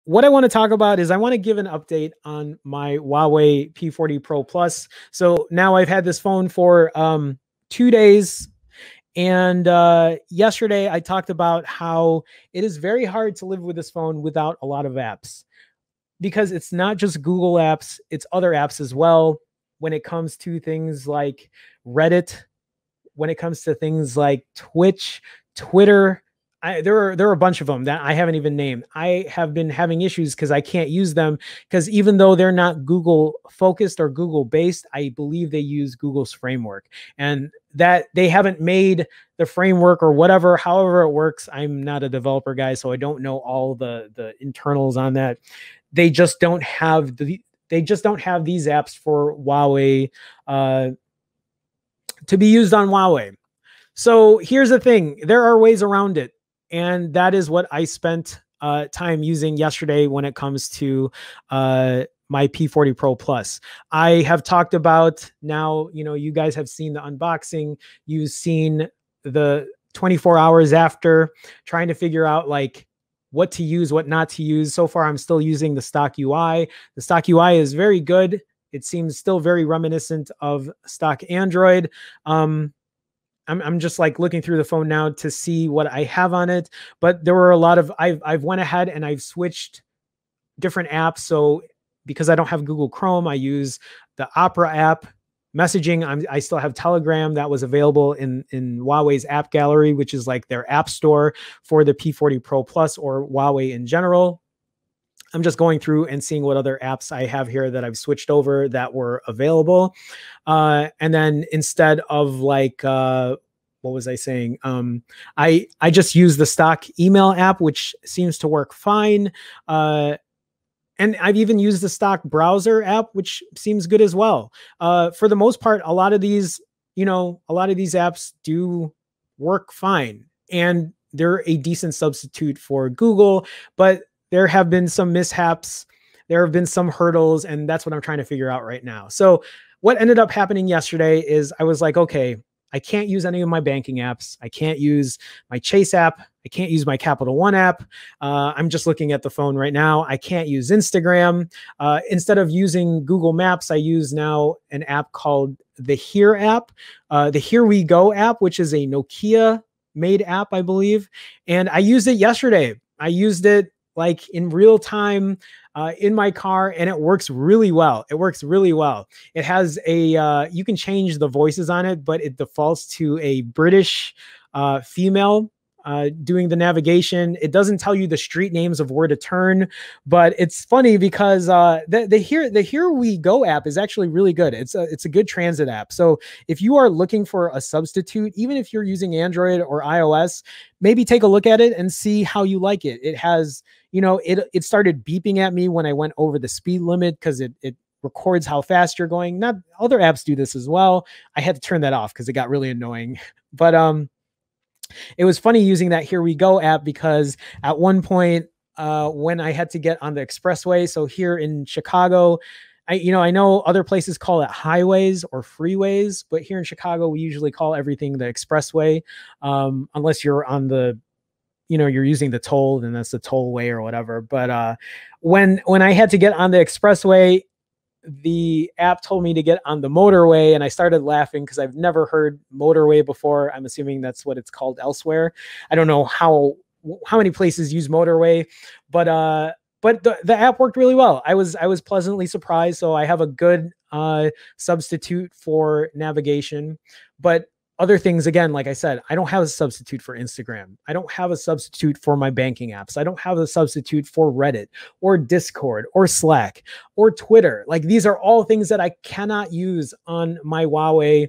what I want to talk about is I want to give an update on my Huawei P40 Pro Plus. So now I've had this phone for 2 days. And yesterday I talked about how it is very hard to live with this phone without a lot of apps, because it's not just Google apps, it's other apps as well. When it comes to things like Reddit, when it comes to things like Twitch, Twitter, there are a bunch of them that I haven't even named. I have been having issues because I can't use them, because even though they're not Google focused or Google based, I believe they use Google's framework, and that they haven't made the framework or whatever, however it works. I'm not a developer guy, so I don't know all the internals on that. They just don't have these apps for Huawei to be used on Huawei. So here's the thing, there are ways around it. And that is what I spent time using yesterday when it comes to my P40 Pro Plus. I have talked about now, you guys have seen the unboxing. You've seen the 24 hours after, trying to figure out like what to use, what not to use. So far, I'm still using the stock UI. The stock UI is very good. It seems still very reminiscent of stock Android. I'm just like looking through the phone now to see what I have on it, but there were a lot of, I've went ahead and I've switched different apps. So because I don't have Google Chrome, I use the Opera app. Messaging, I still have Telegram that was available in Huawei's app gallery, which is like their app store for the P40 Pro Plus or Huawei in general. I'm just going through and seeing what other apps I have here that I've switched over that were available. And then instead of like, what was I saying? I just use the stock email app, which seems to work fine. And I've even used the stock browser app, which seems good as well. For the most part, a lot of these apps do work fine, and they're a decent substitute for Google, but there have been some mishaps. There have been some hurdles, and that's what I'm trying to figure out right now. So what ended up happening yesterday is I was like, okay, I can't use any of my banking apps. I can't use my Chase app. I can't use my Capital One app. I'm just looking at the phone right now. I can't use Instagram. Instead of using Google Maps, I use now an app called the Here app, the Here We Go app, which is a Nokia made app, I believe. And I used it yesterday. I used it like in real time in my car, and it works really well. It works really well. It has a, you can change the voices on it, but it defaults to a British female doing the navigation. It doesn't tell you the street names of where to turn, but it's funny because the Here We Go app is actually really good. It's a good transit app. So if you are looking for a substitute, even if you're using Android or iOS, maybe take a look at it and see how you like it. It has, it started beeping at me when I went over the speed limit, because it records how fast you're going. Not other apps do this as well. I had to turn that off because it got really annoying. But it was funny using that Here We Go app, because at one point when I had to get on the expressway, so here in Chicago, I know other places call it highways or freeways, but here in Chicago, we usually call everything the expressway, unless you're on the, you're using the toll, then that's the tollway or whatever. But when I had to get on the expressway, the app told me to get on the motorway, and I started laughing because I've never heard motorway before. I'm assuming that's what it's called elsewhere. I don't know how many places use motorway, but the app worked really well. I was pleasantly surprised. So I have a good substitute for navigation, but other things, again, like I said, I don't have a substitute for Instagram. I don't have a substitute for my banking apps. I don't have a substitute for Reddit or Discord or Slack or Twitter. Like, these are all things that I cannot use on my Huawei.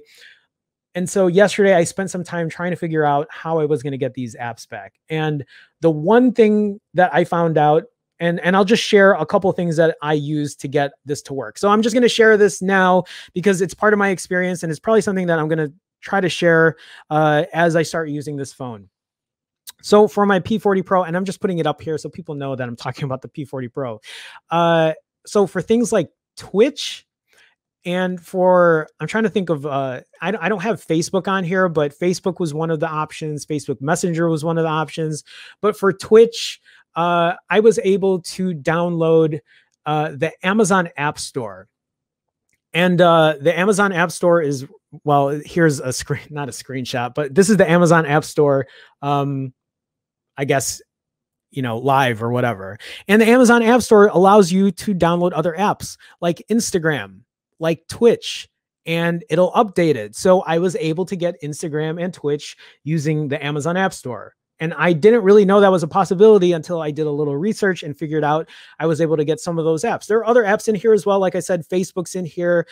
And so yesterday I spent some time trying to figure out how I was going to get these apps back. And the one thing that I found out, and I'll just share a couple of things that I used to get this to work. So I'm just going to share this now because it's part of my experience, and it's probably something that I'm going to try to share as I start using this phone. So for my P40 Pro, and I'm just putting it up here so people know that I'm talking about the P40 Pro. So for things like Twitch, and I'm trying to think of, I don't have Facebook on here, but Facebook was one of the options. Facebook Messenger was one of the options. But for Twitch, I was able to download the Amazon App Store. And the Amazon App Store is, well, here's a screen, not a screenshot, but this is the Amazon App Store, I guess, live or whatever. And the Amazon App Store allows you to download other apps like Instagram, like Twitch, and it'll update it. So I was able to get Instagram and Twitch using the Amazon App Store. And I didn't really know that was a possibility until I did a little research and figured out I was able to get some of those apps. There are other apps in here as well. Like I said, Facebook's in here,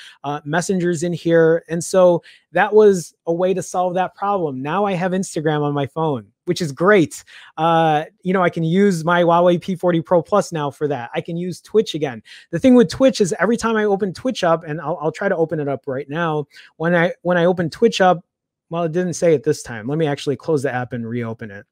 Messenger's in here. And so that was a way to solve that problem. Now I have Instagram on my phone, which is great. I can use my Huawei P40 Pro Plus now for that. I can use Twitch again. The thing with Twitch is every time I open Twitch up, and I'll try to open it up right now. When I open Twitch up, well, it didn't say it this time. Let me actually close the app and reopen it.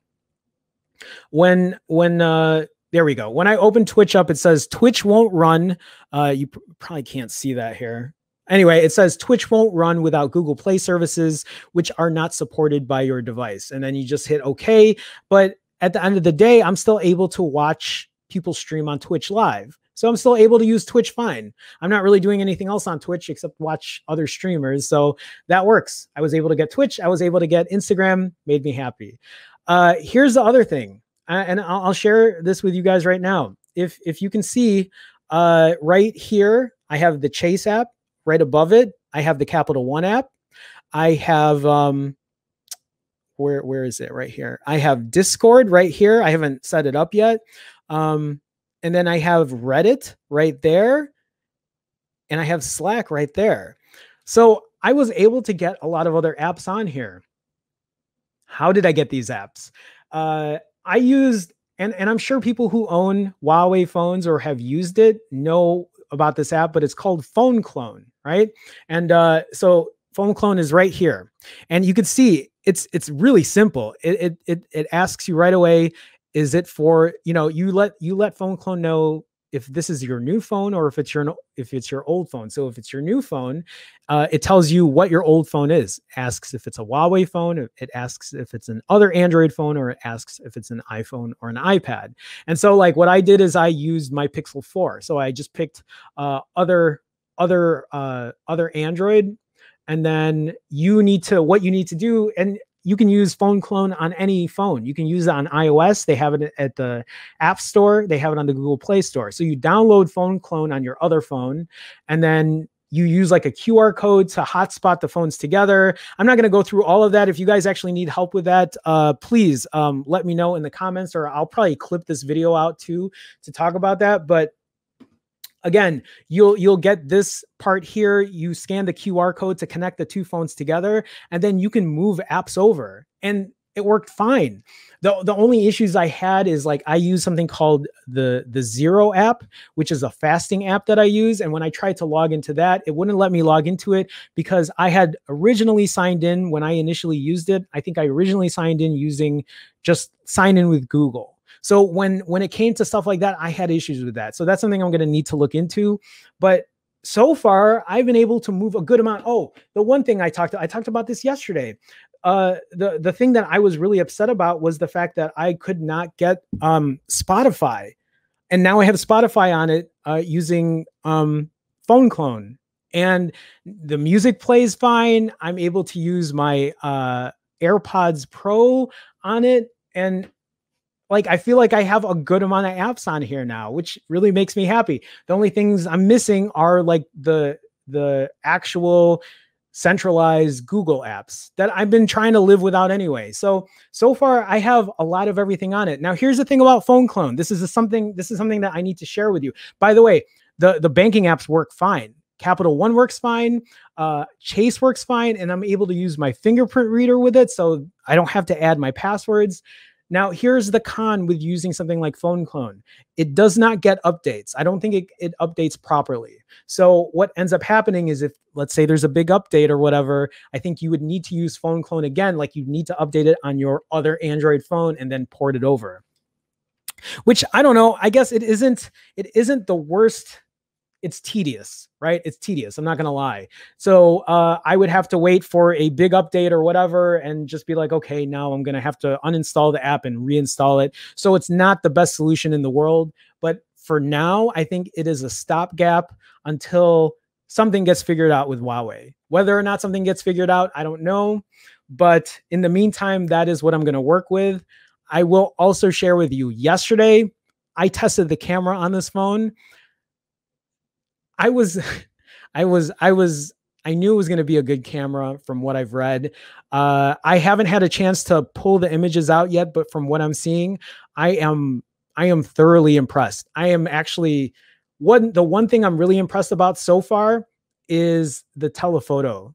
There we go. When I open Twitch up, it says Twitch won't run. You probably can't see that here. Anyway, it says Twitch won't run without Google Play services, which are not supported by your device. And then you just hit OK. But at the end of the day, I'm still able to watch people stream on Twitch live. So I'm still able to use Twitch fine. I'm not really doing anything else on Twitch except watch other streamers. So that works. I was able to get Twitch. I was able to get Instagram. Made me happy. Here's the other thing, and I'll share this with you guys right now. If you can see right here, I have the Chase app. Right above it, I have the Capital One app. I have, where is it? Right here. I have Discord right here. I haven't set it up yet. And then I have Reddit right there. And I have Slack right there. So I was able to get a lot of other apps on here. How did I get these apps? I used, and I'm sure people who own Huawei phones or have used it know about this app, but it's called Phone Clone, right? And so Phone Clone is right here. And you can see it's really simple. It asks you right away, is it for, you let Phone Clone know if this is your new phone or if it's your old phone. So if it's your new phone, it tells you what your old phone is. Asks if it's a Huawei phone. It asks if it's an other Android phone, or it asks if it's an iPhone or an iPad. And so like what I did is I used my Pixel 4. So I just picked other Android, and then what you need to do, and you can use Phone Clone on any phone. You can use it on iOS. They have it at the App Store. They have it on the Google Play Store. So you download Phone Clone on your other phone, and then you use like a QR code to hotspot the phones together. I'm not going to go through all of that. If you guys actually need help with that, please let me know in the comments, or I'll probably clip this video out too to talk about that. But again, you'll get this part here. You scan the QR code to connect the two phones together, and then you can move apps over, and it worked fine. The only issues I had is like I use something called the Zero app, which is a fasting app that I use. And when I tried to log into that, it wouldn't let me log into it because I had originally signed in when I initially used it. I think I originally signed in using just sign in with Google. So when it came to stuff like that, I had issues with that. So that's something I'm going to need to look into. But so far, I've been able to move a good amount. Oh, the one thing I talked about this yesterday. The thing that I was really upset about was the fact that I could not get Spotify. And now I have Spotify on it using Phone Clone. And the music plays fine. I'm able to use my AirPods Pro on it. And like, I feel like I have a good amount of apps on here now, which really makes me happy. The only things I'm missing are like the actual centralized Google apps that I've been trying to live without anyway. So far I have a lot of everything on it. Now, here's the thing about Phone Clone. This is something that I need to share with you. By the way, the banking apps work fine. Capital One works fine. Chase works fine. And I'm able to use my fingerprint reader with it. So I don't have to add my passwords. Now, here's the con with using something like Phone Clone. It does not get updates. I don't think it updates properly. So what ends up happening is if, let's say there's a big update or whatever, I think you would need to use Phone Clone again, like you need to update it on your other Android phone and then port it over. Which, I don't know, I guess it isn't the worst it's tedious, right? It's tedious. I'm not going to lie. So I would have to wait for a big update or whatever and just be like, okay, now I'm going to have to uninstall the app and reinstall it. So it's not the best solution in the world. But for now, I think it is a stopgap until something gets figured out with Huawei. Whether or not something gets figured out, I don't know. But in the meantime, that is what I'm going to work with. I will also share with you, yesterday, I tested the camera on this phone. I knew it was going to be a good camera from what I've read. I haven't had a chance to pull the images out yet, but from what I'm seeing, I am thoroughly impressed. I am actually the one thing I'm really impressed about so far is the telephoto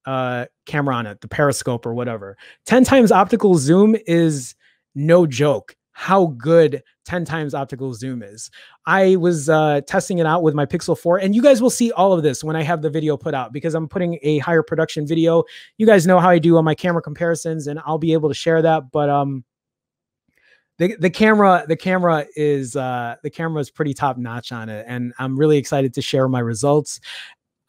camera on it, the periscope or whatever. 10 times optical zoom is no joke. How good 10 times optical zoom is. I was testing it out with my Pixel 4, and you guys will see all of this when I have the video put out because I'm putting a higher production video. You guys know how I do on my camera comparisons, and I'll be able to share that. But the camera is pretty top notch on it, and I'm really excited to share my results.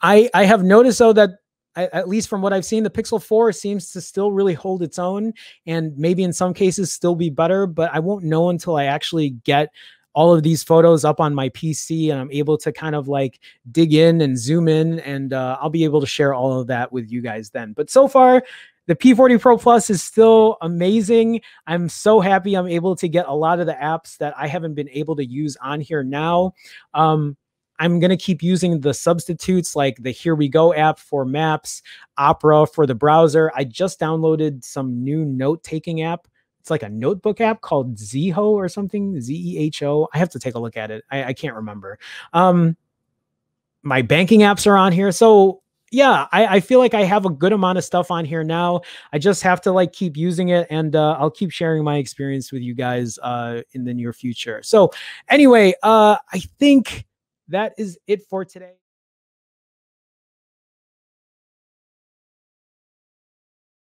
I have noticed though that at least from what I've seen, the Pixel 4 seems to still really hold its own and maybe in some cases still be better, but I won't know until I actually get all of these photos up on my PC and I'm able to kind of like dig in and zoom in, and I'll be able to share all of that with you guys then. But so far, the P40 Pro Plus is still amazing. I'm so happy I'm able to get a lot of the apps that I haven't been able to use on here now. I'm going to keep using the substitutes like the Here We Go app for maps, Opera for the browser. I just downloaded some new note-taking app. It's like a notebook app called Zeho or something, Zeho. I have to take a look at it. I can't remember. My banking apps are on here. So yeah, I feel like I have a good amount of stuff on here now. I just have to like keep using it, and I'll keep sharing my experience with you guys in the near future. So anyway, I think that is it for today.